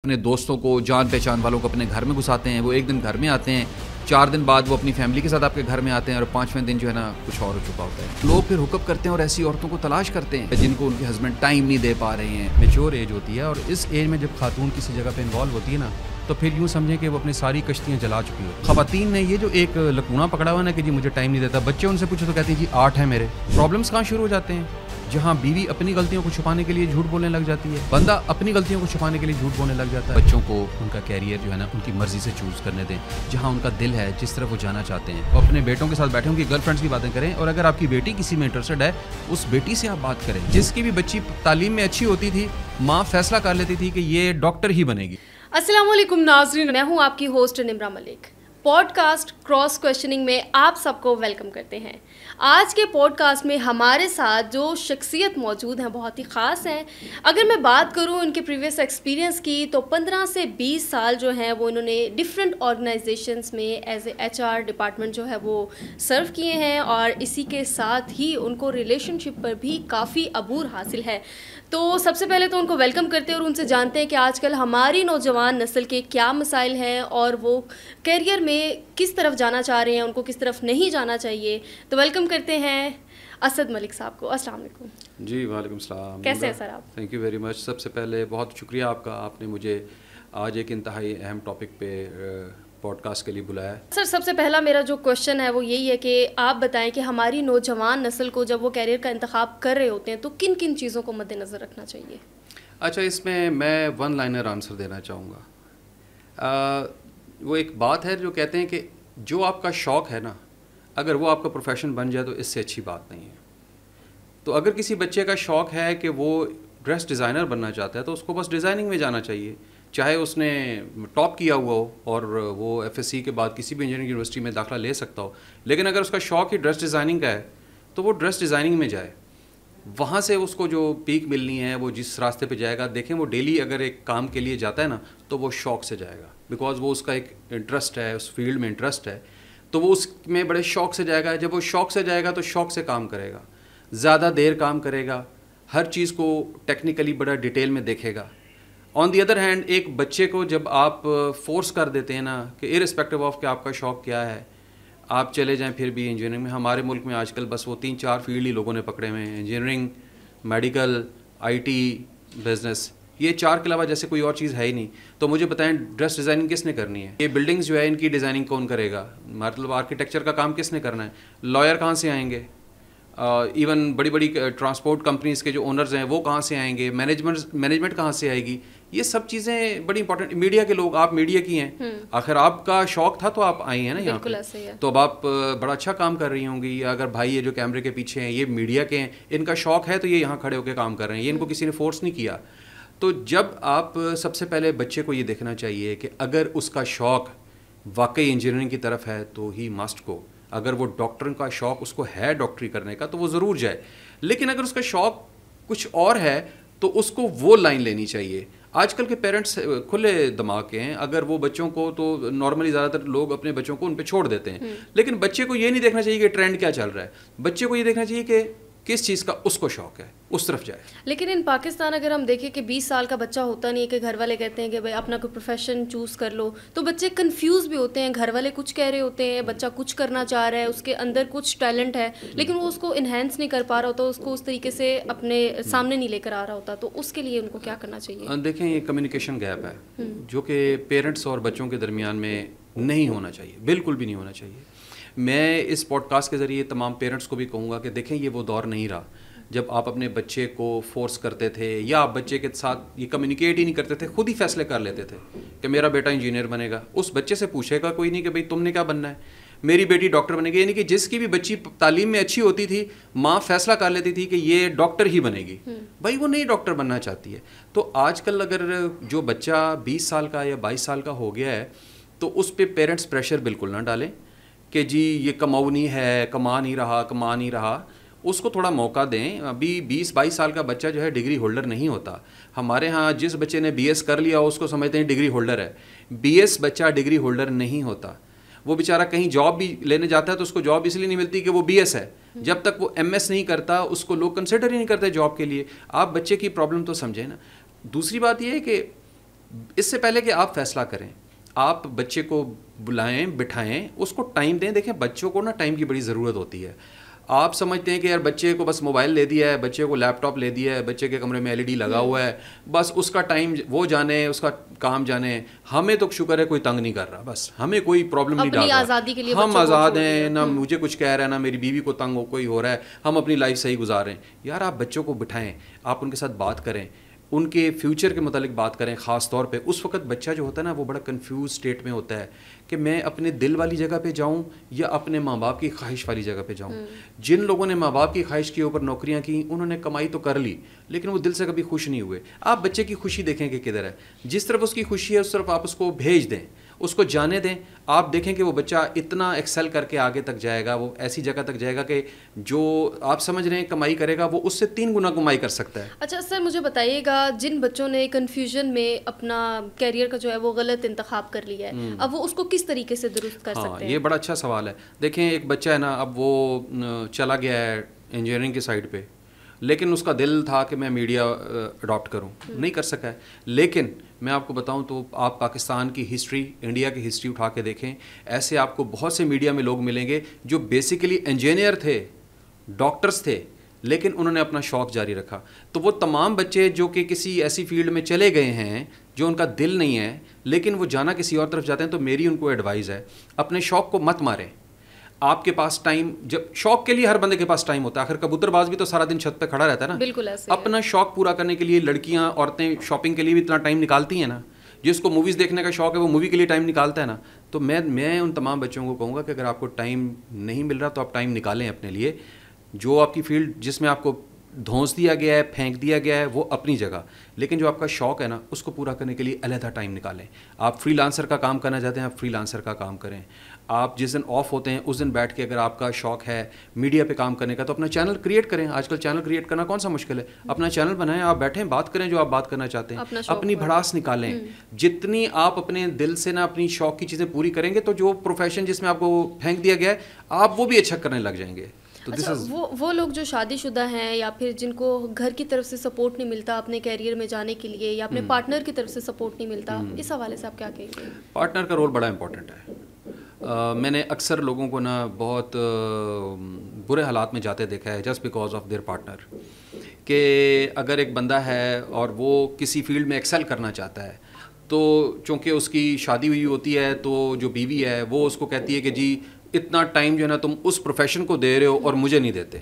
اپنے دوستوں کو جان پہچان والوں کو اپنے گھر میں گھساتے ہیں، وہ ایک دن گھر میں آتے ہیں، 4 دن بعد وہ اپنی فیملی کے ساتھ آپ کے گھر میں آتے ہیں اور 5ویں دن جو ہے نا کچھ اور ہو چکا ہوتا ہے. لوگ پھر ہوک اپ کرتے ہیں اور ایسی عورتوں کو تلاش کرتے ہیں جن کو ان کے ہسبینڈ ٹائم نہیں دے پا رہے ہیں. میچور ایج ہوتی ہے اور اس ایج میں جب خاتون کسی جگہ پہ انوالو ہوتی ہے نا تو پھر یوں سمجھیں کہ وہ اپنی ساری کشتیاں جلا چکی ہو. خواتین نے یہ جو ایک لکونا پکڑا ہوا نا کہ جی مجھے ٹائم نہیں دیتا، بچے ان سے پوچھو تو کہتے ہیں جی 8 ہیں میرے. پرابلمس کہاں شروع ہو جاتے ہیں؟ جہاں بیوی اپنی غلطیوں کو چھپانے کے لیے جھوٹ بولنے لگ جاتی ہے، بندہ اپنی غلطیوں کو چھپانے کے لیے جھوٹ بولنے لگ جاتا ہے. بچوں کو ان کا کیریئر جو ہے نا ان کی مرضی سے چوز کرنے دیں، جہاں ان کا دل ہے، جس طرف وہ جانا چاہتے ہیں. اور اپنے بیٹوں کے ساتھ بیٹھے ان کی گرل فرینڈس کی باتیں کریں، اور اگر آپ کی بیٹی کسی میں انٹرسٹڈ ہے اس بیٹی سے آپ بات کریں. جس کی بھی بچی تعلیم میں اچھی ہوتی تھی، ماں فیصلہ کر لیتی تھی کہ یہ ڈاکٹر ہی بنے گی. السلام علیکم ناظرین، میں ہوں آپ کی ہوسٹ نمرہ ملک. پوڈ کاسٹ کراس کویشچننگ میں آپ سب کو ویلکم کرتے ہیں. آج کے پوڈ کاسٹ میں ہمارے ساتھ جو شخصیت موجود ہیں بہت ہی خاص ہیں. اگر میں بات کروں ان کے پریویس ایکسپیرینس کی تو 15 سے 20 سال جو ہیں وہ انہوں نے ڈفرینٹ آرگنائزیشنس میں ایز اے HR ڈپارٹمنٹ جو ہے وہ سرو کیے ہیں، اور اسی کے ساتھ ہی ان کو ریلیشن شپ پر بھی کافی عبور حاصل ہے. تو سب سے پہلے تو ان کو ویلکم کرتے ہیں اور ان سے جانتے ہیں کہ آج کل ہماری نوجوان نسل کے کیا مسائل ہیں اور وہ کیریئر میں کس طرف جانا چاہ رہے ہیں، ان کو کس طرف نہیں جانا چاہیے. تو ویلکم کرتے ہیں اسد ملک صاحب کو. السلام علیکم. جی وعلیکم السلام. کیسے ہیں سر آپ؟ Thank you very much. سب سے پہلے بہت شکریہ آپ کا، آپ نے مجھے آج ایک انتہائی اہم ٹاپک پہ پوڈ کاسٹ کے لیے بلایا ہے. سر سب سے پہلا میرا جو کوشچن ہے وہ یہی ہے کہ آپ بتائیں کہ ہماری نوجوان نسل کو جب وہ کیریئر کا انتخاب کر رہے ہوتے ہیں تو کن کن چیزوں کو مد نظر رکھنا چاہیے؟ اچھا، اس میں 1 لائنر آنسر دینا چاہوں گا. وہ ایک بات ہے جو کہتے ہیں کہ جو آپ کا شوق ہے نا، اگر وہ آپ کا پروفیشن بن جائے تو اس سے اچھی بات نہیں ہے. تو اگر کسی بچے کا شوق ہے کہ وہ ڈریس ڈیزائنر بننا چاہتا ہے تو اس کو بس ڈیزائننگ میں جانا چاہیے، چاہے اس نے ٹاپ کیا ہوا ہو اور وہ FSC کے بعد کسی بھی انجینئرنگ یونیورسٹی میں داخلہ لے سکتا ہو. لیکن اگر اس کا شوق ہی ڈریس ڈیزائننگ کا ہے تو وہ ڈریس ڈیزائننگ میں جائے. وہاں سے اس کو جو پیک ملنی ہے وہ جس راستے پہ جائے گا، دیکھیں وہ ڈیلی اگر ایک کام کے لیے جاتا ہے نا تو وہ شوق سے جائے گا، بیکاز وہ اس کا ایک انٹرسٹ ہے، اس فیلڈ میں انٹرسٹ ہے، تو وہ اس میں بڑے شوق سے جائے گا. جب وہ شوق سے جائے گا تو شوق سے کام کرے گا، زیادہ دیر کام کرے گا، ہر چیز کو ٹیکنیکلی بڑا ڈیٹیل میں دیکھے گا. آن دی ادر ہینڈ ایک بچے کو جب آپ فورس کر دیتے ہیں نا کہ ارسپیکٹو آف کہ آپ کا شوق کیا ہے آپ چلے جائیں پھر بھی انجینئرنگ میں. ہمارے ملک میں آج کل بس وہ 3-4 فیلڈ ہی لوگوں نے پکڑے ہوئے ہیں، انجینئرنگ، میڈیکل، IT، بزنس. یہ 4 کے علاوہ جیسے کوئی اور چیز ہے ہی نہیں. تو مجھے بتائیں ڈریس ڈیزائننگ کس نے کرنی ہے؟ یہ بلڈنگز جو ہے ان کی ڈیزائننگ کون کرے گا؟ مطلب آرکیٹیکچر کا کام کس نے کرنا ہے؟ لائر کہاں سے آئیں گے؟ ایون بڑی بڑی ٹرانسپورٹ کمپنیز کے جو اونرز ہیں وہ کہاں سے آئیں گے؟ مینجمنٹ کہاں سے آئے گی؟ یہ سب چیزیں بڑی امپورٹنٹ. میڈیا کے لوگ، آپ میڈیا کی ہیں، آخر آپ کا شوق تھا تو آپ آئی ہیں نا یہاں پہ، تو اب آپ بڑا اچھا کام کر رہی ہوں گی. اگر بھائی یہ جو کیمرے کے پیچھے ہیں یہ میڈیا کے ہیں، ان کا شوق ہے تو یہ یہاں کھڑے ہو کے کام کر رہے ہیں، یہ ان کو کسی نے فورس نہیں کیا. تو جب آپ سب سے پہلے بچے کو یہ دیکھنا چاہیے کہ اگر اس کا شوق واقعی انجینئرنگ کی طرف ہے تو ہی مسٹ گو. اگر وہ ڈاکٹر کا شوق اس کو ہے ڈاکٹری کرنے کا تو وہ ضرور جائے. لیکن اگر اس کا شوق کچھ اور ہے تو اس کو وہ لائن لینی چاہیے. آج کل کے پیرنٹس کھلے دماغ کے ہیں، اگر وہ بچوں کو تو نارملی زیادہ تر لوگ اپنے بچوں کو ان پہ چھوڑ دیتے ہیں، لیکن بچے کو یہ نہیں دیکھنا چاہیے کہ ٹرینڈ کیا چل رہا ہے. بچے کو یہ دیکھنا چاہیے کہ کس چیز کا اس کو شوق ہے، اس طرف جائے. لیکن ان پاکستان اگر ہم دیکھیں کہ 20 سال کا بچہ ہوتا نہیں ہے کہ گھر والے کہتے ہیں کہ بھائی اپنا کوئی پروفیشن چوز کر لو، تو بچے کنفیوز بھی ہوتے ہیں. گھر والے کچھ کہہ رہے ہوتے ہیں، بچہ کچھ کرنا چاہ رہا ہے، اس کے اندر کچھ ٹیلنٹ ہے لیکن وہ اس کو انہینس نہیں کر پا رہا ہوتا، اس کو اس طریقے سے اپنے سامنے نہیں لے کر آ رہا ہوتا. تو اس کے لیے ان کو کیا کرنا چاہیے؟ دیکھیں یہ کمیونیکیشن گیپ ہے جو کہ پیرنٹس اور بچوں کے درمیان میں نہیں ہونا چاہیے، بالکل بھی نہیں ہونا چاہیے. میں اس پوڈ کاسٹ کے ذریعے تمام پیرنٹس کو بھی کہوں گا کہ دیکھیں یہ وہ دور نہیں رہا جب آپ اپنے بچے کو فورس کرتے تھے یا آپ بچے کے ساتھ یہ کمیونیکیٹ ہی نہیں کرتے تھے، خود ہی فیصلے کر لیتے تھے کہ میرا بیٹا انجینئر بنے گا. اس بچے سے پوچھے گا کوئی نہیں کہ بھائی تم نے کیا بننا ہے؟ میری بیٹی ڈاکٹر بنے گی. یعنی کہ جس کی بھی بچی تعلیم میں اچھی ہوتی تھی ماں فیصلہ کر لیتی تھی کہ یہ ڈاکٹر ہی بنے گی. بھائی وہ نہیں ڈاکٹر بننا چاہتی ہے. تو آج کل اگر جو بچہ 20 سال کا یا 22 سال کا ہو گیا ہے تو اس پہ پیرنٹس پریشر بالکل نہ ڈالیں کہ جی یہ کماؤنی ہے، کما نہیں رہا. اس کو تھوڑا موقع دیں. ابھی 20-22 سال کا بچہ جو ہے ڈگری ہولڈر نہیں ہوتا. ہمارے ہاں جس بچے نے BS کر لیا اس کو سمجھتے ہیں ڈگری ہولڈر ہے. BS بچہ ڈگری ہولڈر نہیں ہوتا. وہ بیچارہ کہیں جاب بھی لینے جاتا ہے تو اس کو جاب اس لیے نہیں ملتی کہ وہ BS ہے. جب تک وہ MS نہیں کرتا اس کو لوگ کنسیڈر ہی نہیں کرتے جاب کے لیے. آپ بچے کی پرابلم تو سمجھیں نا. دوسری بات یہ ہے کہ اس سے پہلے کہ آپ فیصلہ کریں, آپ بچے کو بلائیں, بٹھائیں, اس کو ٹائم دیں. دیکھیں بچوں کو نا ٹائم کی بڑی ضرورت ہوتی ہے. آپ سمجھتے ہیں کہ یار بچے کو بس موبائل لے دیا ہے, بچے کو لیپ ٹاپ لے دیا ہے, بچے کے کمرے میں LED لگا ہوا ہے, بس اس کا ٹائم وہ جانے, اس کا کام جانے. ہمیں تو شکر ہے کوئی تنگ نہیں کر رہا, بس ہمیں کوئی پرابلم نہیں ڈال رہا, ہم آزاد ہیں, نہ مجھے کچھ کہہ رہا ہے, نہ میری بیوی کو تنگ کوئی ہو رہا ہے, ہم اپنی لائف صحیح گزار رہے ہیں. یار آپ بچوں کو بٹھائیں, آپ ان کے ساتھ بات کریں, ان کے فیوچر کے متعلق بات کریں. خاص طور پہ اس وقت بچہ جو ہوتا ہے نا وہ بڑا کنفیوز اسٹیٹ میں ہوتا ہے کہ میں اپنے دل والی جگہ پہ جاؤں یا اپنے ماں باپ کی خواہش والی جگہ پہ جاؤں. جن لوگوں نے ماں باپ کی خواہش کے اوپر نوکریاں کی, انہوں نے کمائی تو کر لی لیکن وہ دل سے کبھی خوش نہیں ہوئے. آپ بچے کی خوشی دیکھیں کہ کدھر ہے, جس طرف اس کی خوشی ہے اس طرف آپ اس کو بھیج دیں, اس کو جانے دیں. آپ دیکھیں کہ وہ بچہ اتنا ایکسل کر کے آگے تک جائے گا, وہ ایسی جگہ تک جائے گا کہ جو آپ سمجھ رہے ہیں کمائی کرے گا وہ اس سے 3 گنا کمائی کر سکتا ہے. اچھا سر مجھے بتائیے گا, جن بچوں نے کنفیوژن میں اپنا کیریئر کا جو ہے وہ غلط انتخاب کر لیا ہے, اب وہ اس کو کس طریقے سے درست کر سکتے ہیں؟ یہ بڑا اچھا سوال ہے. دیکھیں ایک بچہ ہے نا, اب وہ چلا گیا ہے انجینئرنگ کی سائڈ پہ, لیکن اس کا دل تھا کہ میں میڈیا اڈاپٹ کروں, نہیں کر سکا ہے. لیکن میں آپ کو بتاؤں تو آپ پاکستان کی ہسٹری, انڈیا کی ہسٹری اٹھا کے دیکھیں, ایسے آپ کو بہت سے میڈیا میں لوگ ملیں گے جو بیسیکلی انجینئر تھے, ڈاکٹرز تھے, لیکن انہوں نے اپنا شوق جاری رکھا. تو وہ تمام بچے جو کہ کسی ایسی فیلڈ میں چلے گئے ہیں جو ان کا دل نہیں ہے لیکن وہ جانا کسی اور طرف چاہتے ہیں, تو میری ان کو ایڈوائز ہے اپنے شوق کو مت ماریں. آپ کے پاس ٹائم, جب شوق کے لیے ہر بندے کے پاس ٹائم ہوتا ہے, آخر کبوتر باز بھی تو سارا دن چھت پہ کھڑا رہتا ہے نا. بالکل ایسے اپنا شوق پورا کرنے کے لیے لڑکیاں, عورتیں شاپنگ کے لیے بھی اتنا ٹائم نکالتی ہیں نا. جس کو موویز دیکھنے کا شوق ہے وہ مووی کے لیے ٹائم نکالتا ہے نا. تو میں ان تمام بچوں کو کہوں گا کہ اگر آپ کو ٹائم نہیں مل رہا تو آپ ٹائم نکالیں اپنے لیے. جو آپ کی فیلڈ جس میں آپ کو دھونس دیا گیا ہے, پھینک دیا گیا ہے, وہ اپنی جگہ, لیکن جو آپ کا شوق ہے نا اس کو پورا کرنے کے لیے علیحدہ ٹائم نکالیں. آپ فری لانسر کا کام کرنا چاہتے ہیں, آپ فری لانسر کا کام کریں. آپ جس دن آف ہوتے ہیں اس دن بیٹھ کے اگر آپ کا شوق ہے میڈیا پہ کام کرنے کا تو اپنا چینل کریٹ کریں. آج کل چینل کریٹ کرنا کون سا مشکل ہے, اپنا چینل بنائیں, آپ بیٹھیں بات کریں جو آپ بات کرنا چاہتے ہیں, اپنی بھڑاس نکالیں. جتنی آپ اپنے دل سے نا اپنی شوق کی چیزیں پوری کریں گے تو جو پروفیشن جس میں آپ کو پھینک دیا گیا ہے آپ وہ بھی اچھا کرنے لگ جائیں گے. اچھا وہ لوگ جو شادی شدہ ہیں یا پھر جن کو گھر کی طرف سے سپورٹ نہیں ملتا اپنے کیریئر میں جانے کے لیے, یا اپنے پارٹنر کی طرف سے سپورٹ نہیں ملتا, اس حوالے سے آپ کیا کہیں گے؟ پارٹنر کا رول بڑا امپورٹنٹ ہے. میں نے اکثر لوگوں کو نا بہت برے حالات میں جاتے دیکھا ہے just because of their partner. کہ اگر ایک بندہ ہے اور وہ کسی فیلڈ میں ایکسل کرنا چاہتا ہے تو چونکہ اس کی شادی ہوئی ہوتی ہے تو جو بیوی ہے وہ اس کو کہتی ہے کہ جی اتنا ٹائم جو ہے نا تم اس پروفیشن کو دے رہے ہو اور مجھے نہیں دیتے.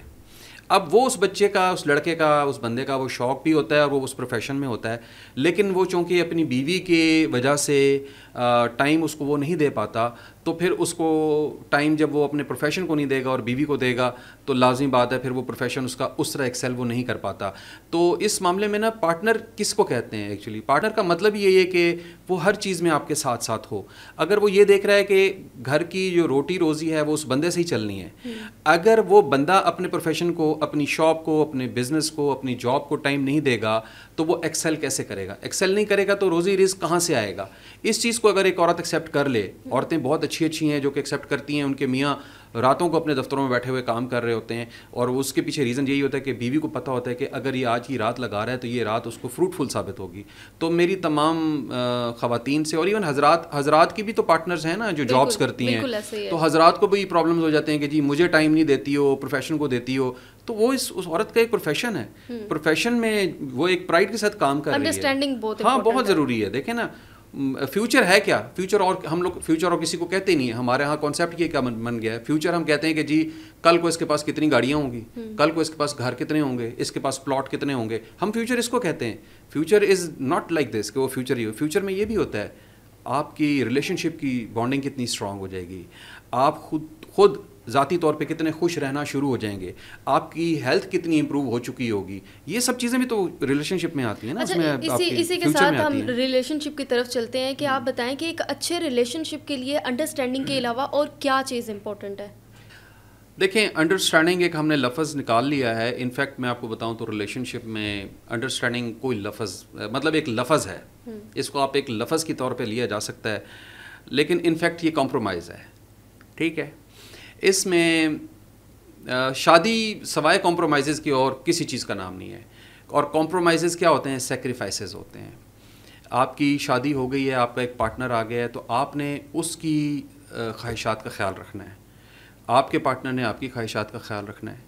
اب وہ اس بچے کا, اس لڑکے کا, اس بندے کا وہ شوق بھی ہوتا ہے اور وہ اس پروفیشن میں ہوتا ہے, لیکن وہ چونکہ اپنی بیوی کی وجہ سے ٹائم اس کو وہ نہیں دے پاتا, تو پھر اس کو ٹائم جب وہ اپنے پروفیشن کو نہیں دے گا اور بیوی کو دے گا تو لازمی بات ہے پھر وہ پروفیشن اس کا اس طرح ایکسل وہ نہیں کر پاتا. تو اس معاملے میں نا پارٹنر کس کو کہتے ہیں ایکچولی؟ پارٹنر کا مطلب یہ ہے کہ وہ ہر چیز میں آپ کے ساتھ ساتھ ہو. اگر وہ یہ دیکھ رہا ہے کہ گھر کی جو روٹی روزی ہے وہ اس بندے سے ہی چلنی ہے, اگر وہ بندہ اپنے پروفیشن کو, اپنی شاپ کو, اپنے بزنس کو, اپنی جاب کو ٹائم نہیں دے گا تو وہ ایکسل کیسے کرے گا؟ ایکسل نہیں کرے گا تو روزی رزق کہاں سے آئے گا؟ اس چیز کو اگر ایک عورت ایکسیپٹ کر لے, عورتیں بہت اچھی ہیں جو کہ ایکسیپٹ کرتی ہیں, ان کے میاں راتوں کو اپنے دفتروں میں بیٹھے ہوئے کام کر رہے ہوتے ہیں اور اس کے پیچھے ریزن یہی ہوتا ہے کہ بیوی کو پتہ ہوتا ہے کہ اگر یہ آج کی رات لگا رہا ہے تو یہ رات اس کو فروٹفل ثابت ہوگی. تو میری تمام خواتین سے اور ایون حضرات کی بھی تو پارٹنرز ہیں نا جو جابس کرتی ہیں, تو حضرات کو بھی پرابلمز ہو جاتے ہیں کہ جی مجھے ٹائم نہیں دیتی ہو, پروفیشن کو دیتی ہو. تو وہ اس عورت کا ایک پروفیشن ہے, پروفیشن میں وہ ایک پرائڈ کے ساتھ کام کر رہی ہے. انڈرسٹینڈنگ بہت ضروری ہے. دیکھیں نا فیوچر ہے کیا, فیوچر, اور ہم لوگ فیوچر اور کسی کو کہتے نہیں ہیں. ہمارے ہاں کانسیپٹ یہ کیا بن گیا ہے, فیوچر ہم کہتے ہیں کہ جی کل کو اس کے پاس کتنی گاڑیاں ہوں گی, کل کو اس کے پاس گھر کتنے ہوں گے, اس کے پاس پلاٹ کتنے ہوں گے. ہم فیوچر اس کو کہتے ہیں. Future is not like this کہ وہ فیوچر ہی ہو. فیوچر میں یہ بھی ہوتا ہے آپ کی ریلیشن شپ کی بانڈنگ کتنی اسٹرانگ ہو جائے گی, آپ خود ذاتی طور پہ کتنے خوش رہنا شروع ہو جائیں گے, آپ کی ہیلتھ کتنی امپروو ہو چکی ہوگی. یہ سب چیزیں بھی تو ریلیشن شپ میں آتی ہیں نا. اسی کے ساتھ ہم ریلیشن شپ کی طرف چلتے ہیں کہ آپ بتائیں کہ ایک اچھے ریلیشن شپ کے لیے انڈرسٹینڈنگ کے علاوہ اور کیا چیز امپورٹنٹ ہے؟ دیکھیں انڈرسٹینڈنگ ایک ہم نے لفظ نکال لیا ہے. انفیکٹ میں آپ کو بتاؤں تو ریلیشن شپ میں انڈرسٹینڈنگ کوئی لفظ, مطلب ایک لفظ ہے, اس کو آپ ایک لفظ کی طور پہ لیا جا سکتا ہے, لیکن انفیکٹ یہ کمپرومائز ہے. ٹھیک ہے, اس میں شادی سوائے کمپرومائزز کی اور کسی چیز کا نام نہیں ہے. اور کمپرومائزز کیا ہوتے ہیں؟ سیکریفائسز ہوتے ہیں. آپ کی شادی ہو گئی ہے, آپ کا ایک پارٹنر آ گیا ہے, تو آپ نے اس کی خواہشات کا خیال رکھنا ہے, آپ کے پارٹنر نے آپ کی خواہشات کا خیال رکھنا ہے.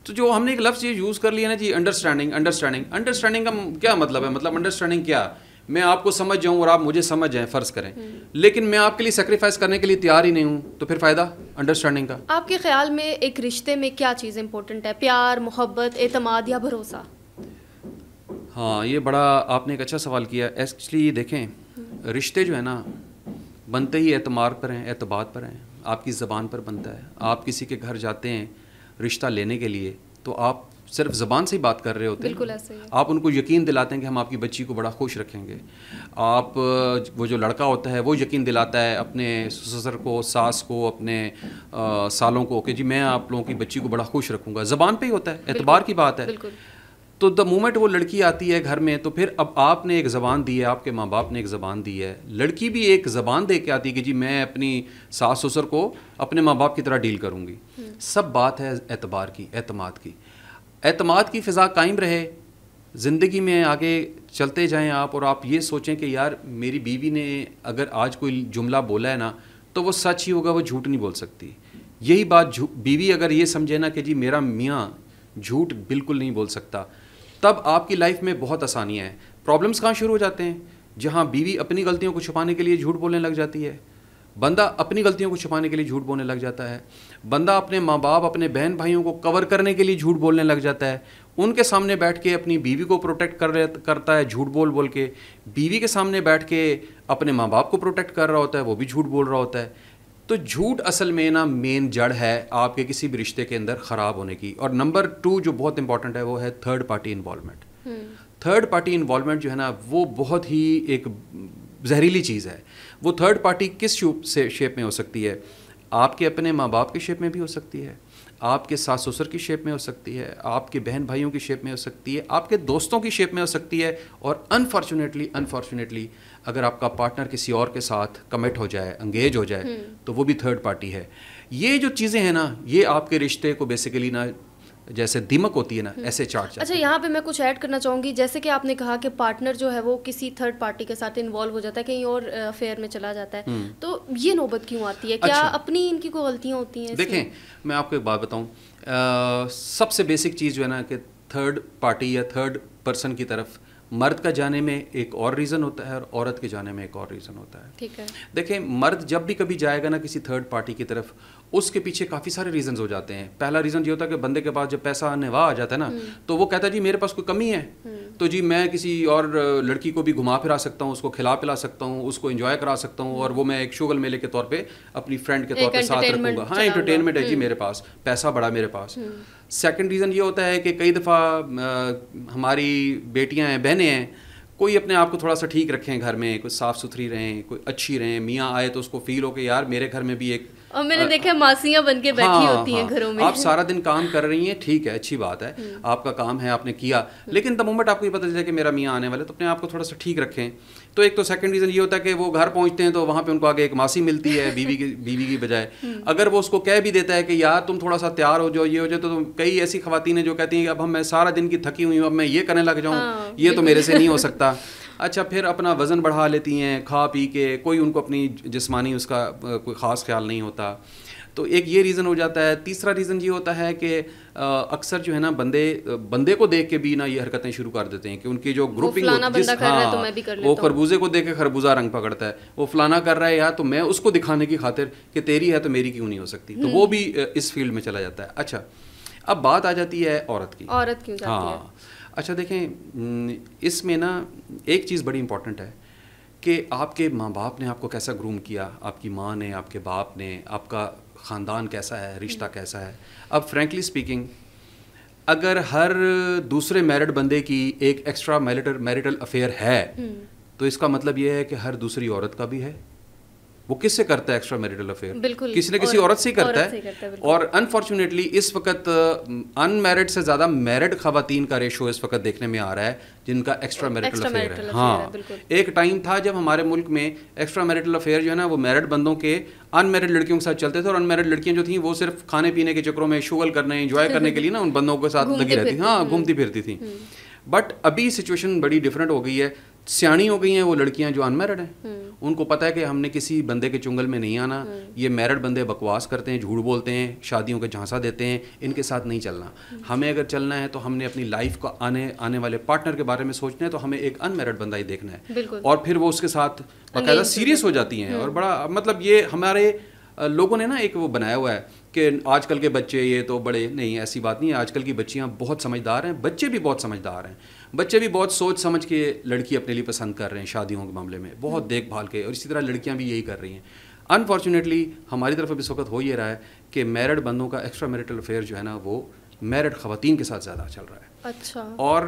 تو جو ہم نے ایک لفظ یہ یوز کر لیا نا جی, انڈرسٹینڈنگ کا کیا مطلب ہے؟ مطلب انڈرسٹینڈنگ کیا, میں آپ کو سمجھ جاؤں اور آپ مجھے سمجھ جائیں, فرض کریں, لیکن میں آپ کے لیے سیکریفائس کرنے کے لیے تیار ہی نہیں ہوں, تو پھر فائدہ انڈرسٹینڈنگ کا. آپ کے خیال میں ایک رشتے میں کیا چیز امپورٹنٹ ہے؟ پیار, محبت, اعتماد یا بھروسہ؟ ہاں, یہ بڑا آپ نے ایک اچھا سوال کیا. ایکچولی دیکھیں, رشتے جو ہے نا بنتے ہی اعتماد پر ہیں, اعتماد پر ہیں, آپ کی زبان پر بنتا ہے. آپ کسی کے گھر جاتے ہیں رشتہ لینے کے لیے, تو آپ صرف زبان سے ہی بات کر رہے ہوتے ہیں. بالکل ایسے ہی. آپ ان کو یقین دلاتے ہیں کہ ہم آپ کی بچی کو بڑا خوش رکھیں گے. آپ وہ جو لڑکا ہوتا ہے وہ یقین دلاتا ہے اپنے سسر کو, ساس کو, اپنے سالوں کو کہ جی میں آپ لوگوں کی بچی کو بڑا خوش رکھوں گا. زبان پہ ہی ہوتا ہے, اعتبار کی بات ہے. بالکل. تو دا مومنٹ وہ لڑکی آتی ہے گھر میں, تو پھر اب آپ نے ایک زبان دی ہے, آپ کے ماں باپ نے ایک زبان دی ہے, لڑکی بھی ایک زبان دے کے آتی ہے کہ جی میں اپنی ساس سسر کو اپنے ماں باپ کی طرح ڈیل کروں گی. سب بات ہے اعتبار کی, اعتماد کی. اعتماد کی فضا قائم رہے, زندگی میں آگے چلتے جائیں آپ, اور آپ یہ سوچیں کہ یار میری بیوی نے اگر آج کوئی جملہ بولا ہے نا تو وہ سچ ہی ہوگا, وہ جھوٹ نہیں بول سکتی. یہی بات بیوی اگر یہ سمجھے نا کہ جی میرا میاں جھوٹ بالکل نہیں بول سکتا, تب آپ کی لائف میں بہت آسانیاں ہیں. پرابلمس کہاں شروع ہو جاتے ہیں؟ جہاں بیوی اپنی غلطیوں کو چھپانے کے لیے جھوٹ بولنے لگ جاتی ہے, بندہ اپنی غلطیوں کو چھپانے کے لیے جھوٹ بولنے لگ جاتا ہے, بندہ اپنے ماں باپ, اپنے بہن بھائیوں کو کور کرنے کے لیے جھوٹ بولنے لگ جاتا ہے, ان کے سامنے بیٹھ کے اپنی بیوی کو پروٹیکٹ کرتا ہے جھوٹ بول بول کے, بیوی کے سامنے بیٹھ کے اپنے ماں باپ کو پروٹیکٹ کر رہا ہوتا ہے, وہ بھی جھوٹ بول رہا ہوتا ہے. تو جھوٹ اصل میں نا مین جڑ ہے آپ کے کسی بھی رشتے کے اندر خراب ہونے کی. اور نمبر 2 جو بہت امپورٹنٹ ہے وہ ہے third party involvement. Third party involvement جو ہے نا وہ بہت ہی ایک زہریلی چیز ہے. وہ تھرڈ پارٹی کس شیپ میں ہو سکتی ہے؟ آپ کے اپنے ماں باپ کی شیپ میں بھی ہو سکتی ہے, آپ کے ساس سسر کی شیپ میں ہو سکتی ہے, آپ کے بہن بھائیوں کی شیپ میں ہو سکتی ہے, آپ کے دوستوں کی شیپ میں ہو سکتی ہے, اور انفارچونیٹلی اگر آپ کا پارٹنر کسی اور کے ساتھ کمٹ ہو جائے, انگیج ہو جائے, تو وہ بھی تھرڈ پارٹی ہے. یہ جو چیزیں ہیں نا یہ آپ کے رشتے کو بیسیکلی نا جیسے دیمک ہوتی ہے نا ایسے چاٹ جاتی ہے. اچھا, یہاں پہ میں کچھ ایڈ کرنا چاہوں گی. جیسے کہ آپ نے کہا کہ پارٹنر جو ہے وہ کسی تھرڈ پارٹی کے ساتھ انوالو ہو جاتا ہے, کہیں اور افیئر میں چلا جاتا ہے, تو یہ نوبت کیوں آتی ہے؟ کیا اپنی ان کی کوئی غلطیاں ہوتی ہیں؟ دیکھیں میں آپ کو ایک بات بتاؤں, سب سے بیسک چیز جو ہے نا کہ تھرڈ پارٹی یا تھرڈ پرسن کی طرف مرد کا جانے میں ایک اور ریزن ہوتا ہے اور عورت کے جانے میں ایک اور ریزن ہوتا ہے. ٹھیک ہے. دیکھیں مرد جب بھی کبھی جائے گا نا کسی تھرڈ پارٹی کی طرف, اس کے پیچھے کافی سارے ریزنز ہو جاتے ہیں. پہلا ریزن یہ ہوتا ہے کہ بندے کے پاس جب پیسہ آنے واہ آ جاتا ہے نا تو وہ کہتا ہے جی میرے پاس کوئی کمی ہے, تو جی میں کسی اور لڑکی کو بھی گھما پھرا سکتا ہوں, اس کو کھلا پلا سکتا ہوں, اس کو انجوائے کرا سکتا ہوں, اور وہ میں ایک شغل میلے کے طور پہ اپنی فرینڈ کے طور پہ ساتھ رکھوں گا. ہاں انٹرٹینمنٹ ہے جی, میرے پاس پیسہ بڑا میرے پاس. سیکنڈ ریزن یہ ہوتا ہے کہ کئی دفعہ ہماری بیٹیاں ہیں, بہنیں ہیں, کوئی اپنے آپ کو تھوڑا سا ٹھیک رکھیں گھر میں, کوئی صاف ستھری رہیں, کوئی اچھی رہیں, میاں آئے تو اس کو فیل ہو کہ یار میرے گھر میں بھی ایک, اور میں نے دیکھا ماسیاں بن کے بیٹھی ہوتی ہیں گھروں میں. آپ سارا دن کام کر رہی ہیں, ٹھیک ہے اچھی بات ہے, آپ کا کام ہے آپ نے کیا, لیکن دا مومنٹ آپ کو یہ پتہ چلے کہ میرا میاں آنے والے, تو اپنے آپ کو تھوڑا سا ٹھیک رکھیں. تو ایک تو سیکنڈ ریزن یہ ہوتا ہے کہ وہ گھر پہنچتے ہیں تو وہاں پہ ان کو آگے ایک ماسی ملتی ہے بیوی کی بجائے. اگر وہ اس کو کہہ بھی دیتا ہے کہ یار تم تھوڑا سا تیار ہو جاؤ, یہ ہو جائے, تو کئی ایسی خواتین ہیں جو کہتی ہیں کہ اب میں سارا دن کی تھکی ہوئی ہوں, اب میں یہ کرنے لگ جاؤں, یہ تو میرے سے نہیں ہو سکتا. اچھا, پھر اپنا وزن بڑھا لیتی ہیں کھا پی کے, کوئی ان کو اپنی جسمانی اس کا کوئی خاص خیال نہیں ہوتا. تو ایک یہ ریزن ہو جاتا ہے. تیسرا ریزن یہ ہوتا ہے کہ اکثر جو ہے نا بندے کو دیکھ کے بھی نا یہ حرکتیں شروع کر دیتے ہیں کہ ان کی جو گروپنگ, وہ خربوزے کو دیکھ کے خربوزہ رنگ پکڑتا ہے, وہ فلانا کر رہا ہے یار, تو میں اس کو دکھانے کی خاطر کہ تیری ہے تو میری کیوں نہیں ہو سکتی, تو وہ بھی اس فیلڈ میں چلا جاتا ہے. اچھا, اب بات آ جاتی ہے عورت کی. عورت کیوں جاتی ہے؟ اچھا دیکھیں, اس میں نا ایک چیز بڑی امپورٹنٹ ہے کہ آپ کے ماں باپ نے آپ کو کیسا گروم کیا, آپ کی ماں نے, آپ کے باپ نے, آپ کا خاندان کیسا ہے, رشتہ کیسا ہے. اب فرینکلی اسپیکنگ اگر ہر دوسرے میرڈ بندے کی ایک ایکسٹرا میریٹل افیئر ہے تو اس کا مطلب یہ ہے کہ ہر دوسری عورت کا بھی ہے. وہ کس سے کرتا ہے ایکسٹرا میریٹل افیئر؟ کسی نہ کسی عورت سے ہی کرتا ہے. اور انفارچونیٹلی اس وقت ان میرڈ سے زیادہ میرڈ خواتین کا ریشو اس وقت دیکھنے میں آ رہا ہے جن کا ایکسٹرا میریٹل افیئر ہے. ہاں, ایک ٹائم تھا جب ہمارے ملک میں ایکسٹرا میریٹل افیئر جو ہے نا وہ میرڈ بندوں کے ان میرڈ لڑکیوں کے ساتھ چلتے تھے, اور ان میرڈ لڑکیاں جو تھیں وہ صرف کھانے پینے کے چکروں میں شغل کرنے, انجوائے کرنے کے لیے نا ان بندوں کے ساتھ لگی رہتی, ہاں گھومتی پھرتی تھیں. بٹ ابھی سچویشن بڑی ڈفرینٹ ہو گئی ہے. سیانی ہو گئی ہیں وہ لڑکیاں جو انمیرڈ ہیں, ان کو پتہ ہے کہ ہم نے کسی بندے کے چنگل میں نہیں آنا, یہ میرڈ بندے بکواس کرتے ہیں, جھوٹ بولتے ہیں, شادیوں کا جھانسا دیتے ہیں, ان کے ساتھ نہیں چلنا. ہمیں اگر چلنا ہے تو ہم نے اپنی لائف کا آنے والے پارٹنر کے بارے میں سوچنا ہے, تو ہمیں ایک انمیرڈ بندہ ہی دیکھنا ہے, اور پھر وہ اس کے ساتھ باقاعدہ سیریس ہو جاتی ہیں. اور بڑا مطلب یہ ہمارے لوگوں نے نا ایک وہ بنایا ہوا ہے کہ آج کل کے بچے یہ تو بڑے, نہیں ایسی بات نہیں ہے. آج کل کی بچیاں بہت سمجھدار ہیں, بچے بھی بہت سمجھدار ہیں, بچے بھی بہت سوچ سمجھ کے لڑکی اپنے لیے پسند کر رہے ہیں شادیوں کے معاملے میں, بہت دیکھ بھال کے, اور اسی طرح لڑکیاں بھی یہی کر رہی ہیں. انفارچونیٹلی ہماری طرف اب اس وقت ہو یہ رہا ہے کہ میرڈ بندوں کا ایکسٹرا میرٹل افیئر جو ہے نا وہ میرڈ خواتین کے ساتھ زیادہ چل رہا ہے. اچھا. اور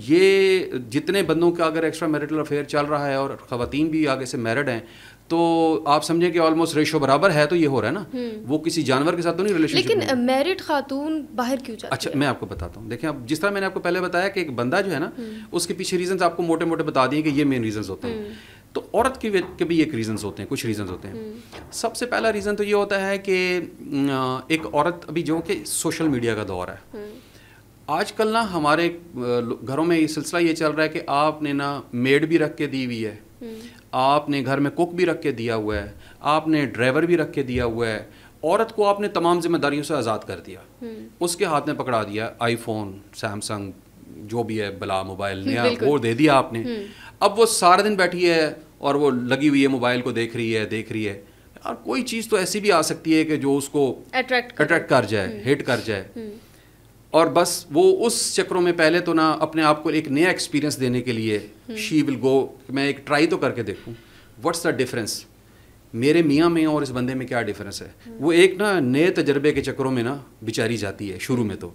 یہ جتنے بندوں کا اگر ایکسٹرا میرٹل افیئر چل رہا ہے اور خواتین بھی آگے سے میرڈ ہیں, تو آپ سمجھیں کہ آلموسٹ ریشو برابر ہے, تو یہ ہو رہا ہے نا, وہ کسی جانور کے ساتھ تو نہیں ریلیشن شپ. لیکن میرڈ خاتون باہر کیوں جاتی ہے؟ اچھا میں آپ کو بتاتا ہوں. دیکھیں اب جس طرح میں نے آپ کو پہلے بتایا کہ ایک بندہ جو ہے نا, اس کے پیچھے ریزنز آپ کو موٹے موٹے بتا دیے کہ یہ مین ریزنز ہوتے ہیں. تو عورت کے بھی ایک ریزنز ہوتے ہیں, کچھ ریزنز ہوتے ہیں. سب سے پہلا ریزن تو یہ ہوتا ہے کہ ایک عورت ابھی جو کہ سوشل میڈیا کا دور ہے, آج کل نا ہمارے گھروں میں یہ سلسلہ یہ چل رہا ہے کہ آپ نے نا میڈ بھی رکھ کے دی ہوئی ہے, آپ نے گھر میں کوک بھی رکھ کے دیا ہوا ہے, آپ نے ڈرائیور بھی رکھ کے دیا ہوا ہے. عورت کو آپ نے تمام ذمہ داریوں سے آزاد کر دیا, اس کے ہاتھ میں پکڑا دیا آئی فون, سیمسنگ, جو بھی ہے بلا موبائل نیا وہ دے دیا آپ نے. اب وہ سارا دن بیٹھی ہے اور وہ لگی ہوئی ہے موبائل کو دیکھ رہی ہے. اور کوئی چیز تو ایسی بھی آ سکتی ہے کہ جو اس کو اٹریکٹ کر جائے, ہٹ کر جائے, اور بس وہ اس چکروں میں پہلے تو نا اپنے آپ کو ایک نیا ایکسپیرینس دینے کے لیے شی ول گو, میں ایک ٹرائی تو کر کے دیکھوں واٹس دا ڈفرینس میرے میاں میں اور اس بندے میں کیا ڈفرینس ہے. وہ ایک نا نئے تجربے کے چکروں میں نا بیچاری جاتی ہے شروع میں تو,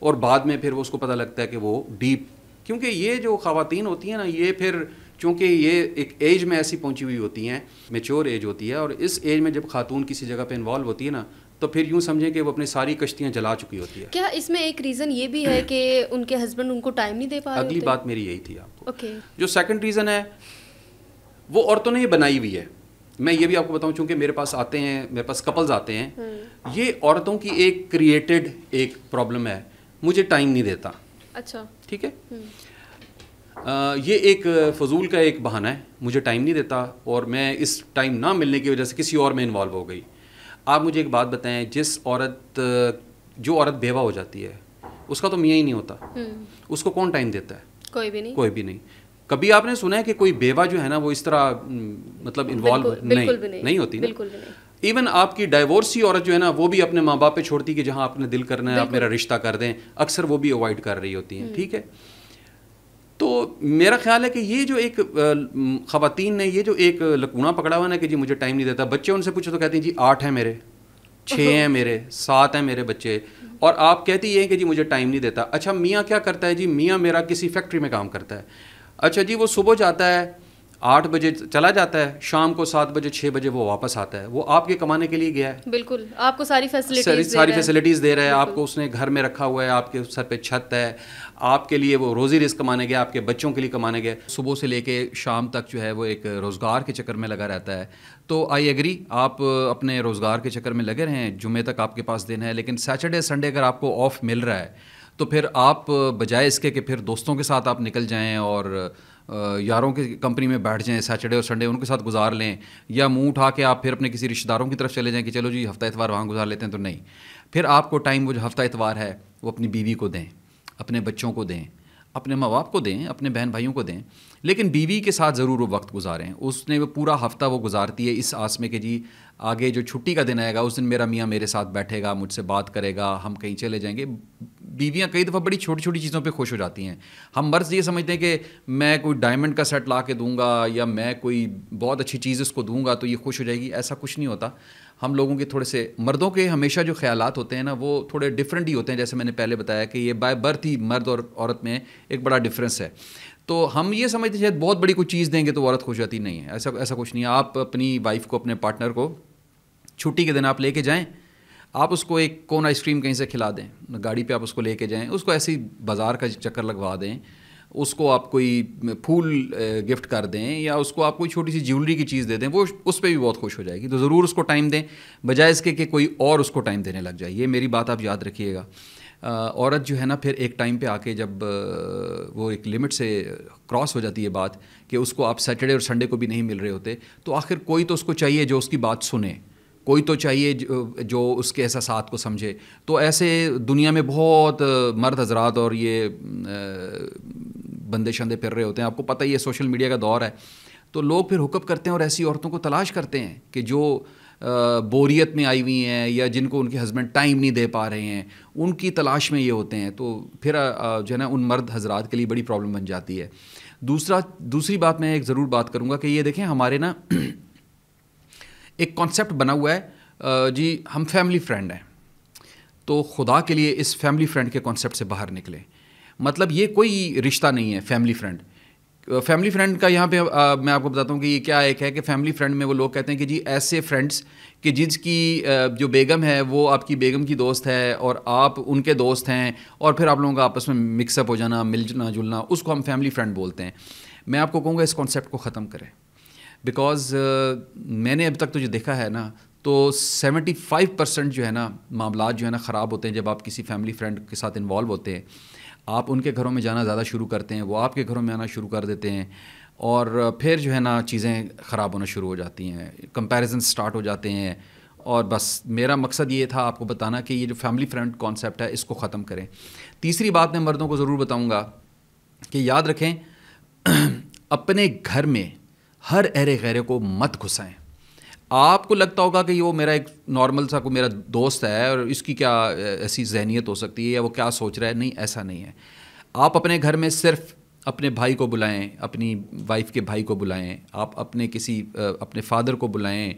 اور بعد میں پھر وہ اس کو پتہ لگتا ہے کہ وہ ڈیپ, کیونکہ یہ جو خواتین ہوتی ہیں نا, یہ پھر چونکہ یہ ایک ایج میں ایسی پہنچی ہوئی ہوتی ہیں, میچور ایج ہوتی ہے, اور اس ایج میں جب خاتون کسی جگہ پہ انوالو ہوتی ہے نا, تو پھر یوں سمجھیں کہ وہ اپنی ساری کشتیاں جلا چکی ہوتی ہے. کیا اس میں ایک ریزن یہ بھی ہے کہ ان کے ہسبینڈ ان کو ٹائم نہیں دے پا رہے؟ اگلی بات میری یہی تھی آپ کو. جو سیکنڈ ریزن ہے وہ عورتوں نے یہ بنائی ہوئی ہے. میں یہ بھی آپ کو بتاؤں, چونکہ میرے پاس آتے ہیں, میرے پاس کپلز آتے ہیں, یہ عورتوں کی ایک کریٹڈ ایک پرابلم ہے, مجھے ٹائم نہیں دیتا. اچھا ٹھیک ہے, یہ ایک فضول کا ایک بہانہ ہے, مجھے ٹائم نہیں دیتا, اور میں اس ٹائم نہ ملنے کی وجہ سے کسی اور میں انوالو ہو گئی. آپ مجھے ایک بات بتائیں, جو عورت بیوہ ہو جاتی ہے اس کا تو میاں ہی نہیں ہوتا, اس کو کون ٹائم دیتا ہے؟ کوئی بھی نہیں. کبھی آپ نے سنا ہے کہ کوئی بیوہ جو ہے نا وہ اس طرح مطلب انوالو نہیں ہوتی نا. ایون آپ کی ڈائیورسی عورت جو ہے نا وہ بھی اپنے ماں باپ پہ چھوڑتی کہ جہاں آپ نے دل کرنا ہے آپ میرا رشتہ کر دیں, اکثر وہ بھی اوائڈ کر رہی ہوتی ہیں. ٹھیک ہے, تو میرا خیال ہے کہ یہ جو ایک خواتین نے یہ جو ایک لکونہ پکڑا ہوا نا کہ جی مجھے ٹائم نہیں دیتا, بچے ان سے پوچھو تو کہتے ہیں جی 8 ہیں میرے, 6 ہیں میرے, 7 ہیں میرے بچے, اور آپ کہتی یہ ہیں کہ جی مجھے ٹائم نہیں دیتا. اچھا میاں کیا کرتا ہے جی, میاں میرا کسی فیکٹری میں کام کرتا ہے. اچھا جی وہ صبح جاتا ہے 8 بجے چلا جاتا ہے, شام کو 7 بجے 6 بجے وہ واپس آتا ہے. وہ آپ کے کمانے کے لیے گیا ہے, بالکل آپ کو ساری فیسلٹیز دے رہا ہے, آپ کو اس نے گھر میں رکھا ہوا ہے, آپ کے سر پہ چھت ہے, آپ کے لیے وہ روزی رزق کمانے گیا, آپ کے بچوں کے لیے کمانے گیا. صبح سے لے کے شام تک جو ہے وہ ایک روزگار کے چکر میں لگا رہتا ہے. تو آئی ایگری, آپ اپنے روزگار کے چکر میں لگے رہیں, جمعے تک آپ کے پاس دن ہے, لیکن سیٹرڈے سنڈے اگر آپ کو آف مل رہا ہے تو پھر آپ بجائے اس کے کہ پھر دوستوں کے ساتھ آپ نکل جائیں اور یاروں کی کمپنی میں بیٹھ جائیں سیٹرڈے اور سنڈے ان کے ساتھ گزار لیں, یا منہ اٹھا کے آپ پھر اپنے کسی رشتہ داروں کی طرف چلے جائیں کہ چلو جی ہفتہ اتوار وہاں گزار لیتے ہیں, تو نہیں. پھر آپ کو ٹائم وہ جو ہفتہ اتوار ہے وہ اپنی بیوی کو دیں, اپنے بچوں کو دیں, اپنے ماں باپ کو دیں, اپنے بہن بھائیوں کو دیں, لیکن بیوی کے ساتھ ضرور وہ وقت گزاریں. اس نے وہ پورا ہفتہ وہ گزارتی ہے اس آس میں کہ جی آگے جو چھٹی کا دن آئے گا اس دن میرا میاں میرے ساتھ بیٹھے گا, مجھ سے بات کرے گا, ہم کہیں چلے جائیں گے. بیویاں کئی دفعہ بڑی چھوٹی چھوٹی چیزوں پہ خوش ہو جاتی ہیں. ہم مرد یہ سمجھتے ہیں کہ میں کوئی ڈائمنڈ کا سیٹ لا کے دوں گا یا میں کوئی بہت اچھی چیز اس کو دوں گا تو یہ خوش ہو جائے گی. ایسا کچھ نہیں ہوتا. ہم لوگوں کے تھوڑے سے مردوں کے ہمیشہ جو خیالات ہوتے ہیں نا وہ تھوڑے ڈفرینٹ ہی ہوتے ہیں. جیسے میں نے پہلے بتایا کہ یہ بائی برتھ ہی مرد اور عورت میں ایک بڑا ڈفرینس ہے. تو ہم یہ سمجھتے ہیں شاید بہت بڑی کوئی چیز دیں گے تو وہ عورت خوش جاتی. نہیں ہے, ایسا کچھ نہیں ہے. آپ اپنی وائف کو, اپنے پارٹنر کو چھٹی کے دن آپ لے کے جائیں, آپ اس کو ایک کون آئس کریم کہیں سے کھلا دیں, گاڑی پہ آپ اس کو لے کے جائیں, اس کو ایسی بازار کا چکر لگوا دیں, اس کو آپ کوئی پھول گفٹ کر دیں یا اس کو آپ کوئی چھوٹی سی جیولری کی چیز دے دیں, وہ اس پہ بھی بہت خوش ہو جائے گی. تو ضرور اس کو ٹائم دیں بجائے اس کے کہ کوئی اور اس کو ٹائم دینے لگ جائے. یہ میری بات آپ یاد رکھیے گا. عورت جو ہے نا پھر ایک ٹائم پہ آ کے جب وہ ایک لمٹ سے کراس ہو جاتی ہے بات کہ اس کو آپ سیٹرڈے اور سنڈے کو بھی نہیں مل رہے ہوتے, تو آخر کوئی تو اس کو چاہیے جو اس کی بات سنے, کوئی تو چاہیے جو اس کے احساسات کو سمجھے. تو ایسے دنیا میں بہت مرد حضرات اور یہ بندے شندے پھر رہے ہوتے ہیں. آپ کو پتہ ہی ہے سوشل میڈیا کا دور ہے, تو لوگ پھر ہوک اپ کرتے ہیں اور ایسی عورتوں کو تلاش کرتے ہیں کہ جو بوریت میں آئی ہوئی ہیں یا جن کو ان کے ہسبینڈ ٹائم نہیں دے پا رہے ہیں, ان کی تلاش میں یہ ہوتے ہیں. تو پھر جو ہے نا ان مرد حضرات کے لیے بڑی پرابلم بن جاتی ہے. دوسری بات میں ایک ضرور بات کروں گا کہ یہ دیکھیں ہمارے نا ایک کانسیپٹ بنا ہوا ہے جی ہم فیملی فرینڈ ہیں, تو خدا کے لیے اس فیملی فرینڈ کے کانسیپٹ سے باہر نکلیں. مطلب یہ کوئی رشتہ نہیں ہے فیملی فرینڈ. فیملی فرینڈ کا یہاں پہ میں آپ کو بتاتا ہوں کہ یہ کیا ایک ہے کہ فیملی فرینڈ میں وہ لوگ کہتے ہیں کہ جی ایسے فرینڈس کہ جس کی جو بیگم ہے وہ آپ کی بیگم کی دوست ہے اور آپ ان کے دوست ہیں, اور پھر آپ لوگوں کا آپس میں مکس اپ ہو جانا, ملنا جلنا, اس کو ہم فیملی فرینڈ بولتے ہیں. میں آپ کو کہوں گا اس کانسیپٹ کو ختم کریں, بیکاز میں نے اب تک تو جو دیکھا ہے نا تو 75% جو ہے نا معاملات جو ہے نا خراب ہوتے ہیں جب آپ کسی فیملی فرینڈ کے ساتھ انوالو ہوتے ہیں. آپ ان کے گھروں میں جانا زیادہ شروع کرتے ہیں, وہ آپ کے گھروں میں آنا شروع کر دیتے ہیں, اور پھر جو ہے نا چیزیں خراب ہونا شروع ہو جاتی ہیں, کمپیریزن سٹارٹ ہو جاتے ہیں. اور بس میرا مقصد یہ تھا آپ کو بتانا کہ یہ جو فیملی فرینڈ کانسیپٹ ہے اس کو ختم کریں. تیسری بات میں مردوں کو ضرور بتاؤں گا کہ یاد رکھیں اپنے گھر میں ہر ایرے غیرے کو مت گھسائیں. آپ کو لگتا ہوگا کہ وہ میرا ایک نارمل سا کو میرا دوست ہے اور اس کی کیا ایسی ذہنیت ہو سکتی ہے یا وہ کیا سوچ رہا ہے. نہیں, ایسا نہیں ہے. آپ اپنے گھر میں صرف اپنے بھائی کو بلائیں, اپنی وائف کے بھائی کو بلائیں, آپ اپنے کسی اپنے فادر کو بلائیں,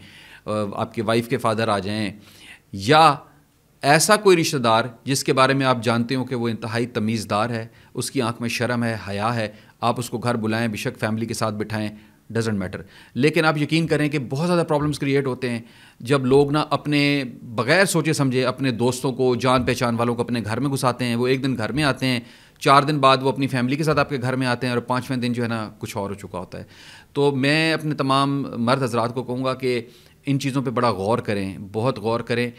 آپ کے وائف کے فادر آ جائیں, یا ایسا کوئی رشتہ دار جس کے بارے میں آپ جانتے ہو کہ وہ انتہائی تمیزدار ہے, اس کی آنکھ میں شرم ہے, حیا ہے, آپ اس کو گھر بلائیں, بے شک فیملی کے ساتھ بٹھائیں, ڈزنٹ میٹر. لیکن آپ یقین کریں کہ بہت زیادہ پرابلمس کریٹ ہوتے ہیں جب لوگ نا اپنے بغیر سوچے سمجھے اپنے دوستوں کو, جان پہچان والوں کو اپنے گھر میں گھساتے ہیں. وہ ایک دن گھر میں آتے ہیں, 4 دن بعد وہ اپنی فیملی کے ساتھ آپ کے گھر میں آتے ہیں, اور 5ویں دن جو ہے نا کچھ اور ہو چکا ہوتا ہے. تو میں اپنے تمام مرد حضرات کو کہوں گا کہ ان چیزوں پہ بڑا غور کریں, بہت غور کریں.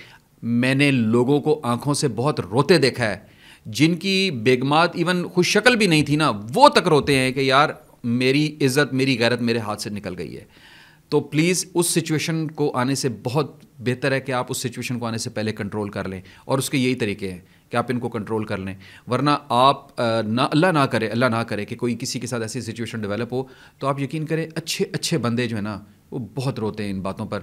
میں نے لوگوں کو آنکھوں سے بہت روتے دیکھا ہے جن کی بیگمات ایون خوش شکل بھی نہیں تھی نا, وہ تک روتے ہیں کہ یار میری عزت, میری غیرت میرے ہاتھ سے نکل گئی ہے. تو پلیز اس سچویشن کو آنے سے بہت بہتر ہے کہ آپ اس سچویشن کو آنے سے پہلے کنٹرول کر لیں, اور اس کے یہی طریقے ہیں کہ آپ ان کو کنٹرول کر لیں. ورنہ آپ اللہ نہ کرے کہ کوئی کسی کے ساتھ ایسی سچویشن ڈیولپ ہو, تو آپ یقین کریں اچھے بندے جو ہیں نا وہ بہت روتے ہیں ان باتوں پر,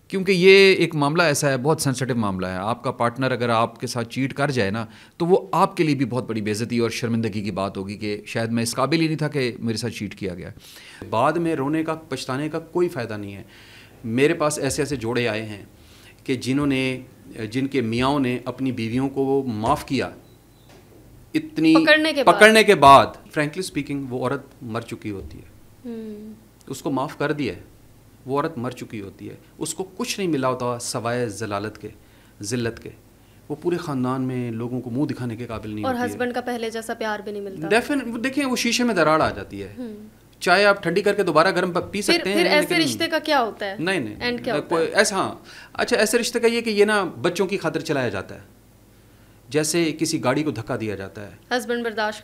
کیونکہ یہ ایک معاملہ ایسا ہے, بہت سینسٹیو معاملہ ہے. آپ کا پارٹنر اگر آپ کے ساتھ چیٹ کر جائے نا تو وہ آپ کے لیے بھی بہت بڑی بے عزتی اور شرمندگی کی بات ہوگی کہ شاید میں اس قابل ہی نہیں تھا کہ میرے ساتھ چیٹ کیا گیا. بعد میں رونے کا, پچھتانے کا کوئی فائدہ نہیں ہے. میرے پاس ایسے جوڑے آئے ہیں کہ جن کے میاں نے اپنی بیویوں کو معاف کیا اتنی پکڑنے کے بعد, فرینکلی اسپیکنگ وہ عورت مر چکی ہوتی ہے, اس کو معاف کر دیا ہے, وہ عورت مر چکی ہوتی ہے, اس کو کچھ نہیں ملا ہوتا سوائے ذلت کے. وہ پورے خاندان میں لوگوں کو منہ دکھانے کے قابل نہیں ہوتی ہے, اور ہسبینڈ کا پہلے جیسا پیار بھی نہیں ملتا. دیکھیں وہ شیشے میں دراڑ آ جاتی ہے, چائے آپ ٹھنڈی کر کے دوبارہ گرم پی سکتے ہیں. پھر ایسے رشتے کا کیا ہوتا ہے؟ نہیں ایسا, ہاں اچھا, ایسے رشتے کا یہ کہ یہ نا بچوں کی خاطر چلایا جاتا ہے, جیسے کسی گاڑی کو دھکا دیا جاتا ہے. ہسبینڈ برداشت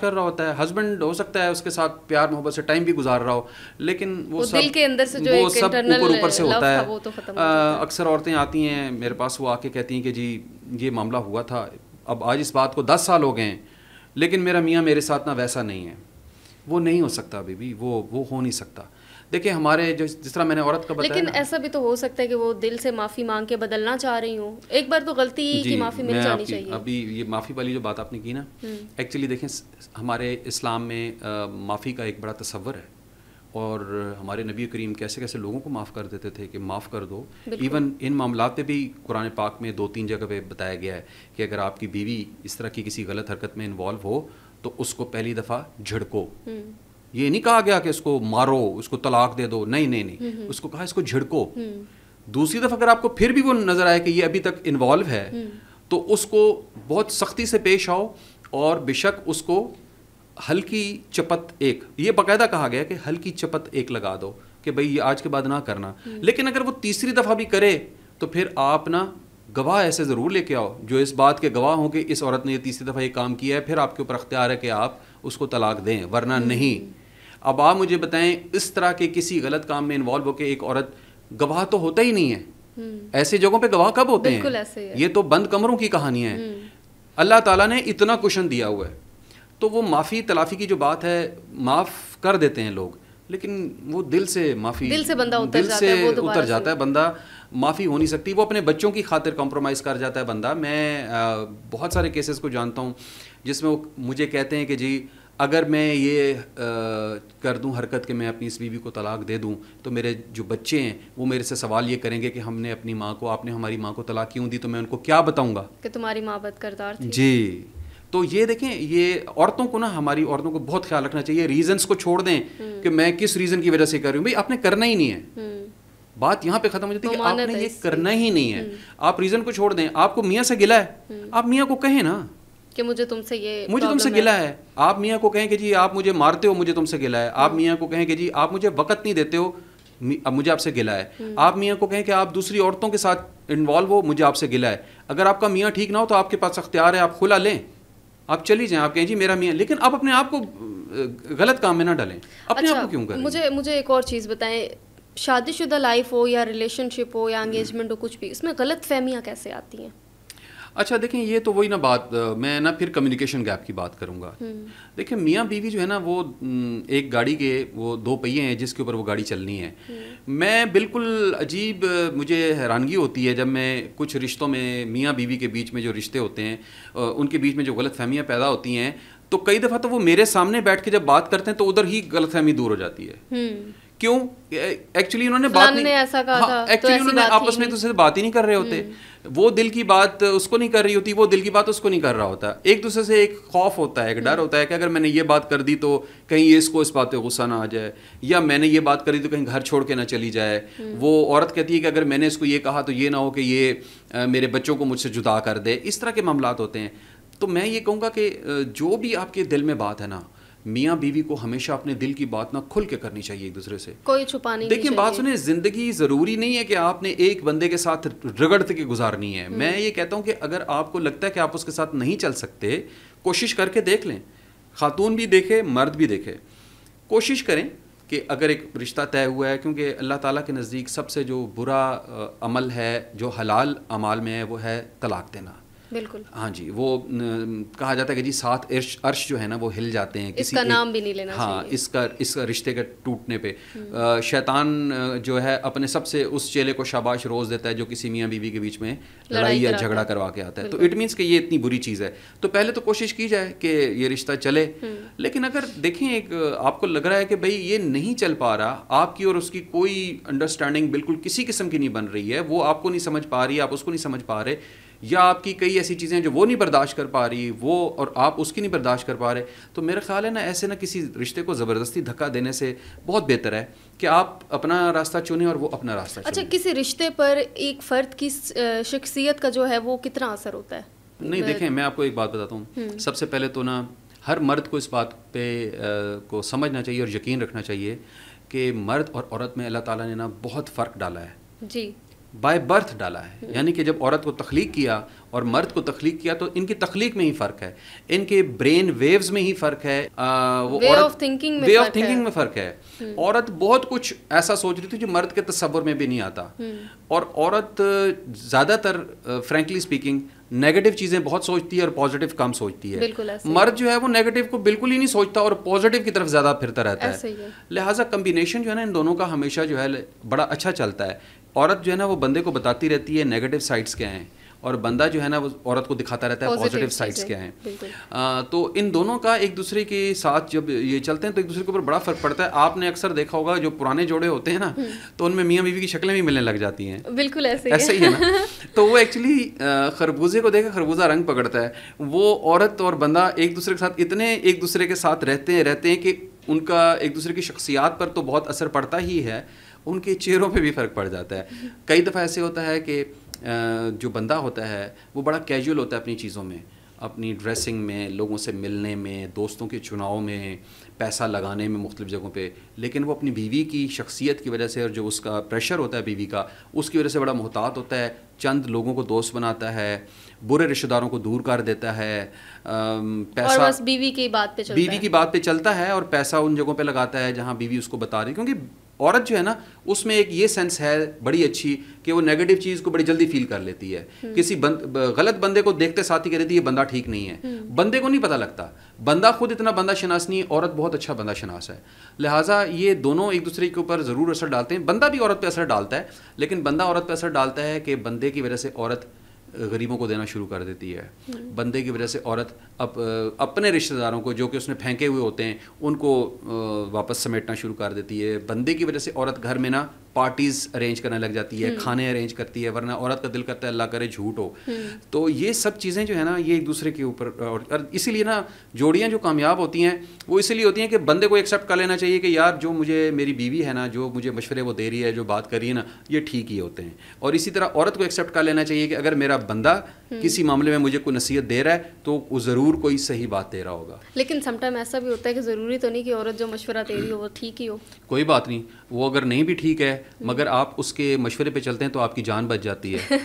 کر رہا ہوتا ہے, ہزبینڈ ہو سکتا ہے اس کے ساتھ پیار محبت سے ٹائم بھی گزار رہا ہو, لیکن وہ دل کے اندر سے جو ایک انٹرنل اوپر سے ہوتا ہے. وہ تو ختم. اکثر عورتیں آتی ہیں میرے پاس, وہ آ کے کہتی ہیں کہ جی یہ معاملہ ہوا تھا, اب آج اس بات کو 10 سال ہو گئے ہیں, لیکن میرا میاں میرے ساتھ نا ویسا نہیں ہے. وہ نہیں ہو سکتا بیبی, وہ ہو نہیں سکتا. دیکھیں ہمارے جس طرح میں نے عورت کا بتایا, لیکن ایسا بھی تو ہو سکتا ہے کہ وہ دل سے معافی مانگ کے بدلنا چاہ رہی ہوں. ایک بار تو غلطی کی معافی مل جانی چاہیے. ابھی یہ معافی والی جو بات آپ نے کی نا, ایکچولی دیکھیں ہمارے اسلام میں معافی کا ایک بڑا تصور ہے, اور ہمارے نبی کریم کیسے لوگوں کو معاف کر دیتے تھے کہ معاف کر دو. ایون ان معاملات پہ بھی قرآن پاک میں 2-3 جگہ پہ بتایا گیا ہے کہ اگر آپ کی بیوی اس طرح کی کسی غلط حرکت میں انوالو ہو تو اس کو پہلی دفعہ جھڑکو. یہ نہیں کہا گیا کہ اس کو مارو, اس کو طلاق دے دو, نہیں, اس کو کہا اس کو جھڑکو. دوسری دفعہ اگر آپ کو پھر بھی وہ نظر آئے کہ یہ ابھی تک انوالو ہے تو اس کو بہت سختی سے پیش آؤ, اور بے شک اس کو ہلکی چپت ایک, یہ باقاعدہ کہا گیا کہ ہلکی چپت ایک لگا دو کہ بھائی یہ آج کے بعد نہ کرنا. لیکن اگر وہ تیسری دفعہ بھی کرے تو پھر آپ نا گواہ ایسے ضرور لے کے آؤ جو اس بات کے گواہ ہوں کہ اس عورت نے یہ تیسری دفعہ یہ کام کیا ہے, پھر آپ کے اوپر اختیار ہے کہ آپ اس کو طلاق دیں, ورنہ نہیں. اب آپ مجھے بتائیں اس طرح کے کسی غلط کام میں انوالو ہو کے ایک عورت, گواہ تو ہوتا ہی نہیں ہے. ایسے جگہوں پہ گواہ کب ہوتے ہیں؟ یہ تو بند کمروں کی کہانیاں ہیں. اللہ تعالیٰ نے اتنا کشن دیا ہوا ہے, تو وہ معافی تلافی کی جو بات ہے معاف کر دیتے ہیں لوگ, لیکن وہ دل سے معافی, دل سے بندہ اتر جاتا ہے بندہ, معافی ہو نہیں سکتی. وہ اپنے بچوں کی خاطر کمپرومائز کر جاتا ہے بندہ. میں بہت سارے کیسز کو جانتا ہوں جس میں وہ مجھے کہتے ہیں کہ جی اگر میں یہ کر دوں حرکت کہ میں اپنی اس بیوی کو طلاق دے دوں تو میرے جو بچے ہیں وہ میرے سے سوال یہ کریں گے کہ ہم نے اپنی ماں کو, آپ نے ہماری ماں کو طلاق کیوں دی, تو میں ان کو کیا بتاؤں گا کہ تمہاری ماں بد کردار تھی. جی تو یہ دیکھیں, یہ عورتوں کو نا, ہماری عورتوں کو بہت خیال رکھنا چاہیے. ریزنس کو چھوڑ دیں کہ میں کس ریزن کی وجہ سے کر رہی ہوں. بھائی آپ نے کرنا ہی نہیں ہے, بات یہاں پہ ختم ہو جاتی ہے کہ آپ نے یہ کرنا ہی نہیں ہے. آپ ریزن کو چھوڑ دیں. آپ کو میاں سے گلا ہے, آپ میاں کو کہیں نا کہ مجھے تم سے گلا ہے. آپ میاں کو کہیں کہ جی آپ مجھے مارتے ہو, مجھے تم سے گلا ہے. آپ میاں کو کہیں کہ جی آپ مجھے وقت نہیں دیتے ہو, اب مجھے آپ سے گلا ہے. آپ میاں کو کہیں کہ آپ دوسری عورتوں کے ساتھ انوالو ہو, مجھے آپ سے گلا ہے. اگر آپ کا میاں ٹھیک نہ ہو تو آپ کے پاس اختیار ہے, آپ کھلا لیں, آپ چلی جائیں, آپ کہیں جی میرا میاں, لیکن آپ اپنے آپ کو غلط کام میں نہ ڈالیں. اپنے آپ کو کیوں کریں؟ مجھے ایک اور چیز بتائیں, شادی شدہ لائف ہو یا ریلیشن شپ ہو یا انگیجمنٹ ہو, کچھ بھی, اس میں غلط فہمیاں کیسے آتی ہیں؟ اچھا دیکھیں, یہ تو وہی نا بات, میں نا پھر کمیونیکیشن گیپ کی بات کروں گا. دیکھیں میاں بیوی جو ہے نا وہ ایک گاڑی کے وہ دو پہیے ہیں جس کے اوپر وہ گاڑی چلنی ہے. میں بالکل عجیب, مجھے حیرانگی ہوتی ہے جب میں کچھ رشتوں میں میاں بیوی کے بیچ میں جو رشتے ہوتے ہیں ان کے بیچ میں جو غلط فہمیاں پیدا ہوتی ہیں, تو کئی دفعہ تو وہ میرے سامنے بیٹھ کے جب بات کرتے ہیں تو ادھر ہی غلط فہمی دور ہو جاتی ہے. کیوں؟ ایکچولی انہوں نے بات نہیں, ایکچولی انہوں نے آپس میں دوسرے سے بات ہی نہیں کر رہے ہوتے. وہ دل کی بات اس کو نہیں کر رہی ہوتی, وہ دل کی بات اس کو نہیں کر رہا ہوتا. ایک دوسرے سے ایک خوف ہوتا ہے, ایک ڈر ہوتا ہے کہ اگر میں نے یہ بات کر دی تو کہیں یہ اس کو اس بات پہ غصہ نہ آ جائے, یا میں نے یہ بات کری تو کہیں گھر چھوڑ کے نہ چلی جائے. وہ عورت کہتی ہے کہ اگر میں نے اس کو یہ کہا تو یہ نہ ہو کہ یہ میرے بچوں کو مجھ سے جدا کر دے. اس طرح کے معاملات ہوتے ہیں. تو میں یہ کہوں گا کہ جو بھی آپ کے دل میں بات ہے نا, میاں بیوی کو ہمیشہ اپنے دل کی بات نہ کھل کے کرنی چاہیے ایک دوسرے سے, کوئی چھپانی. دیکھیں بات سنیں, زندگی ضروری نہیں ہے کہ آپ نے ایک بندے کے ساتھ رگڑتے کے گزارنی ہے. میں یہ کہتا ہوں کہ اگر آپ کو لگتا ہے کہ آپ اس کے ساتھ نہیں چل سکتے, کوشش کر کے دیکھ لیں. خاتون بھی دیکھے, مرد بھی دیکھے, کوشش کریں کہ اگر ایک رشتہ طے ہوا ہے, کیونکہ اللہ تعالیٰ کے نزدیک سب سے جو برا عمل ہے جو حلال اعمال میں ہے وہ ہے طلاق دینا. بالکل. ہاں جی, وہ کہا جاتا ہے کہ جی 7 عرش جو ہے نا وہ ہل جاتے ہیں اس کا نام بھی نہیں لینا چاہیے. ہاں, اس کا رشتے کے ٹوٹنے پہ شیطان جو ہے اپنے سب سے اس چیلے کو شاباش روز دیتا ہے جو کسی میاں بیوی کے بیچ میں لڑائی یا جھگڑا کروا کے آتا ہے. تو اٹ مینس کہ یہ اتنی بری چیز ہے. تو پہلے تو کوشش کی جائے کہ یہ رشتہ چلے, لیکن اگر دیکھیں ایک آپ کو لگ رہا ہے کہ بھائی یہ نہیں چل پا رہا, آپ کی اور اس کی کوئی انڈرسٹینڈنگ بالکل کسی قسم کی نہیں بن رہی ہے, وہ آپ کو نہیں سمجھ پا رہی, آپ اس کو نہیں سمجھ پا رہے, یا آپ کی کئی ایسی چیزیں جو وہ نہیں برداشت کر پا رہی, وہ اور آپ اس کی نہیں برداشت کر پا رہے, تو میرا خیال ہے نا ایسے نہ کسی رشتے کو زبردستی دھکا دینے سے بہت بہتر ہے کہ آپ اپنا راستہ چنیں اور وہ اپنا راستہ چنیں. اچھا, کسی رشتے پر ایک فرد کی شخصیت کا جو ہے وہ کتنا اثر ہوتا ہے؟ نہیں دیکھیں, میں آپ کو ایک بات بتاتا ہوں. سب سے پہلے تو نا ہر مرد کو اس بات پہ کو سمجھنا چاہیے اور یقین رکھنا چاہیے کہ مرد اور عورت میں اللہ تعالیٰ نے نا بہت فرق ڈالا ہے. جی, بائی برتھ ڈالا ہے. یعنی کہ جب عورت کو تخلیق کیا اور مرد کو تخلیق کیا تو ان کی تخلیق میں ہی فرق ہے, ان کے برین ویوز میں ہی فرق ہے, وے آف تھنکنگ میں فرق ہے. عورت بہت کچھ ایسا سوچ رہی تھی جو مرد کے تصور میں بھی نہیں آتا, اور عورت زیادہ تر فرینکلی اسپیکنگ نیگیٹو چیزیں بہت سوچتی ہے اور پازیٹیو کم سوچتی ہے. مرد جو ہے وہ نیگیٹو کو بالکل ہی نہیں سوچتا اور پازیٹیو کی طرف زیادہ پھرتا رہتا ہے. لہٰذا کمبینیشن جو ہے نا ان دونوں کا ہمیشہ جو ہے بڑا اچھا چلتا ہے. عورت جو ہے نا وہ بندے کو بتاتی رہتی ہے نیگیٹو سائڈس کیا ہیں, اور بندہ جو ہے نا وہ عورت کو دکھاتا رہتا ہے پازیٹیو سائڈس کیا ہیں. تو ان دونوں کا ایک دوسرے کے ساتھ جب یہ چلتے ہیں تو ایک دوسرے کے اوپر بڑا فرق پڑتا ہے. آپ نے اکثر دیکھا ہوگا جو پرانے جوڑے ہوتے ہیں نا تو ان میں میاں بیوی کی شکلیں بھی ملنے لگ جاتی ہیں. بالکل ایسے ہی ہے نا. تو وہ ایکچولی خربوزے کو دیکھ کے خربوزہ رنگ پکڑتا ہے. وہ عورت اور بندہ ایک دوسرے کے ساتھ اتنے ایک دوسرے کے ساتھ رہتے ہیں کہ ان کا ایک دوسرے کی شخصیات پر تو بہت اثر پڑتا ہی ہے, ان کے چہروں پہ بھی فرق پڑ جاتا ہے. کئی دفعہ ایسے ہوتا ہے کہ جو بندہ ہوتا ہے وہ بڑا کیجول ہوتا ہے اپنی چیزوں میں, اپنی ڈریسنگ میں, لوگوں سے ملنے میں, دوستوں کے چناؤ میں, پیسہ لگانے میں مختلف جگہوں پہ, لیکن وہ اپنی بیوی کی شخصیت کی وجہ سے اور جو اس کا پریشر ہوتا ہے بیوی کا, اس کی وجہ سے بڑا محتاط ہوتا ہے, چند لوگوں کو دوست بناتا ہے, برے رشتہ داروں کو دور کر دیتا ہے, پیسہ اور بس بیوی کی بات پہ چلتا ہے اور پیسہ ان جگہوں پہ لگاتا ہے جہاں بیوی اس کو بتا رہی, کیونکہ عورت جو ہے نا اس میں ایک یہ سینس ہے بڑی اچھی کہ وہ نیگیٹو چیز کو بڑی جلدی فیل کر لیتی ہے. کسی غلط بندے کو دیکھتے ساتھ ہی کہہ دیتی ہے یہ بندہ ٹھیک نہیں ہے, بندے کو نہیں پتہ لگتا, بندہ خود اتنا بندہ شناس نہیں, عورت بہت اچھا بندہ شناس ہے. لہٰذا یہ دونوں ایک دوسرے کے اوپر ضرور اثر ڈالتے ہیں. بندہ بھی عورت پہ اثر ڈالتا ہے, لیکن بندہ عورت پہ اثر ڈالتا ہے کہ بندے کی وجہ سے عورت غریبوں کو دینا شروع کر دیتی ہے. بندے کی وجہ سے عورت اپنے رشتہ داروں کو جو کہ اس نے پھینکے ہوئے ہوتے ہیں ان کو واپس سمیٹنا شروع کر دیتی ہے. بندے کی وجہ سے عورت گھر میں نا پارٹیز ارینج کرنے لگ جاتی ہے, کھانے ارینج کرتی ہے, ورنہ عورت کا دل کرتا ہے اللہ کرے جھوٹ ہو. تو یہ سب چیزیں جو ہے نا یہ ایک دوسرے کے اوپر, اور اسی لیے نا جوڑیاں جو کامیاب ہوتی ہیں وہ اسی لیے ہوتی ہیں کہ بندے کو ایکسیپٹ کر لینا چاہیے کہ یار جو مجھے میری بیوی ہے نا, جو مجھے مشورے وہ دے رہی ہے, جو بات کر رہی ہے نا, یہ ٹھیک ہی ہوتے ہیں. اور اسی طرح عورت کو ایکسیپٹ کر لینا چاہیے کہ اگر میرا بندہ کسی معاملے میں مجھے کوئی نصیحت دے رہا ہے تو وہ ضرور کوئی صحیح بات دے رہا ہوگا. لیکن سم ٹائم ایسا بھی ہوتا ہے کہ ضروری تو نہیں کہ عورت جو مشورہ دے رہی ہو وہ ٹھیک ہی ہو. کوئی بات نہیں, وہ اگر نہیں بھی ٹھیک ہے مگر آپ اس کے مشورے پہ چلتے ہیں تو آپ کی جان بچ جاتی ہے.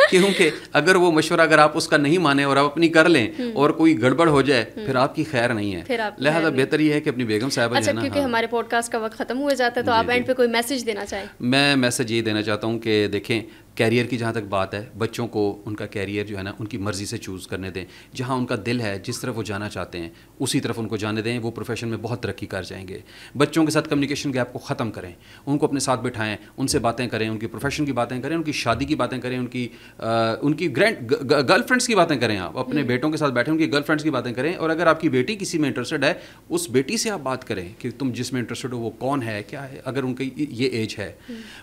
کیونکہ اگر وہ مشورہ اگر آپ اس کا نہیں مانیں اور آپ اپنی کر لیں اور کوئی گڑبڑ ہو جائے پھر آپ کی خیر نہیں ہے. لہٰذا بہتر یہ ہے کہ اپنی بیگم صاحبہ جو ہے نا, کیونکہ ہمارے پوڈ کاسٹ کا وقت ختم ہو جاتا ہے تو آپ اینڈ پہ کوئی میسج دینا چاہیں. میں میسج یہ دینا چاہتا ہوں کہ دیکھیں کیریئر کی جہاں تک بات ہے, بچوں کو ان کا کیریئر جو ہے نا ان کی مرضی سے چوز کرنے دیں. جہاں ان کا دل ہے, جس طرف وہ جانا چاہتے ہیں اسی طرف ان کو جانے دیں. وہ پروفیشن میں بہت ترقی کر جائیں گے. بچوں کے ساتھ کمیونیکیشن گیپ کو ختم کریں, ان کو اپنے ساتھ بٹھائیں, ان سے باتیں کریں, ان کی پروفیشن کی باتیں کریں, ان کی شادی کی باتیں کریں, ان کی گرل فرینڈس کی باتیں کریں. آپ اپنے بیٹوں کے ساتھ بیٹھیں, ان کی گرل فرینڈس کی باتیں کریں. اور اگر آپ کی بیٹی کسی میں انٹرسٹڈ ہے اس بیٹی سے آپ بات کریں کہ تم جس میں انٹرسٹڈ ہو وہ کون ہے, کیا ہے, اگر ان کی یہ ایج ہے.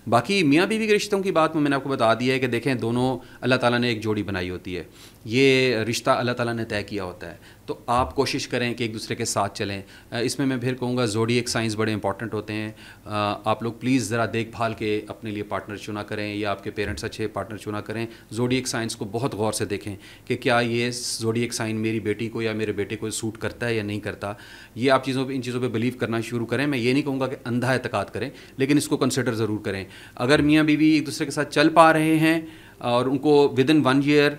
باقی میاں بیوی کے رشتوں کی بات میں نے آپ کو بتا دیا ہے کہ دیکھیں دونوں اللہ تعالیٰ نے ایک جوڑی بنائی ہوتی ہے, یہ رشتہ اللہ تعالیٰ نے طے کیا ہوتا ہے. تو آپ کوشش کریں کہ ایک دوسرے کے ساتھ چلیں. اس میں پھر کہوں گا زوڈیک سائنس بڑے امپورٹنٹ ہوتے ہیں. آپ لوگ پلیز ذرا دیکھ بھال کے اپنے لیے پارٹنر چنا کریں, یا آپ کے پیرنٹس اچھے پارٹنر چنا کریں. زوڈیک سائنس کو بہت غور سے دیکھیں کہ کیا یہ زوڈیک سائن میری بیٹی کو یا میرے بیٹے کو سوٹ کرتا ہے یا نہیں کرتا. یہ آپ ان چیزوں پہ بلیو کرنا شروع کریں. میں یہ نہیں کہوں گا کہ اندھا اعتقاد کریں, لیکن اس کو کنسیڈر ضرور کریں. اگر میاں بیوی ایک دوسرے کے ساتھ چل پا رہے ہیں اور ان کو ودن 1 year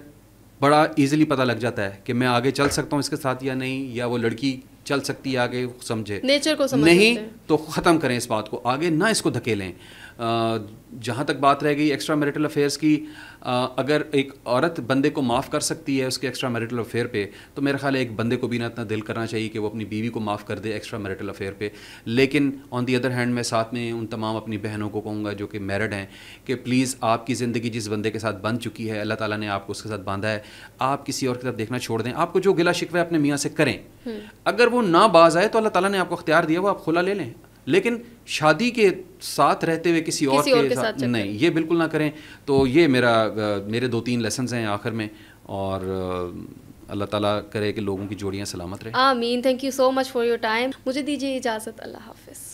بڑا ایزیلی پتہ لگ جاتا ہے کہ میں آگے چل سکتا ہوں اس کے ساتھ یا نہیں, یا وہ لڑکی چل سکتی ہے آگے, سمجھے نیچر کو نہیں تو ختم کریں اس بات کو, آگے نہ اس کو دھکیلیں. جہاں تک بات رہ گئی ایکسٹرا میریٹل افیئرس کی, اگر ایک عورت بندے کو معاف کر سکتی ہے اس کے ایکسٹرا میریٹل افیئر پہ, تو میرا خیال ہے ایک بندے کو بھی نہ اتنا دل کرنا چاہیے کہ وہ اپنی بیوی کو معاف کر دے ایکسٹرا میریٹل افیئر پہ. لیکن آن دی ادر ہینڈ میں ساتھ میں ان تمام اپنی بہنوں کو کہوں گا جو کہ میرڈ ہیں کہ پلیز آپ کی زندگی جس بندے کے ساتھ بن چکی ہے, اللہ تعالیٰ نے آپ کو اس کے ساتھ باندھا ہے, آپ کسی اور کی طرف دیکھنا چھوڑ دیں. آپ کو جو گلا شکوہ اپنے میاں سے کریں, اگر وہ نہ باز آئے تو اللہ تعالیٰ نے آپ کو اختیار دیا, وہ آپ کھلا لے لیں. لیکن شادی کے ساتھ رہتے ہوئے کسی اور کے ساتھ نہیں, یہ بالکل نہ کریں. تو یہ میرے 2-3 لیسنز ہیں آخر میں, اور اللہ تعالیٰ کرے کہ لوگوں کی جوڑیاں سلامت رہیں. آمین. Thank you so much for your time. مجھے دیجیے اجازت. اللہ حافظ.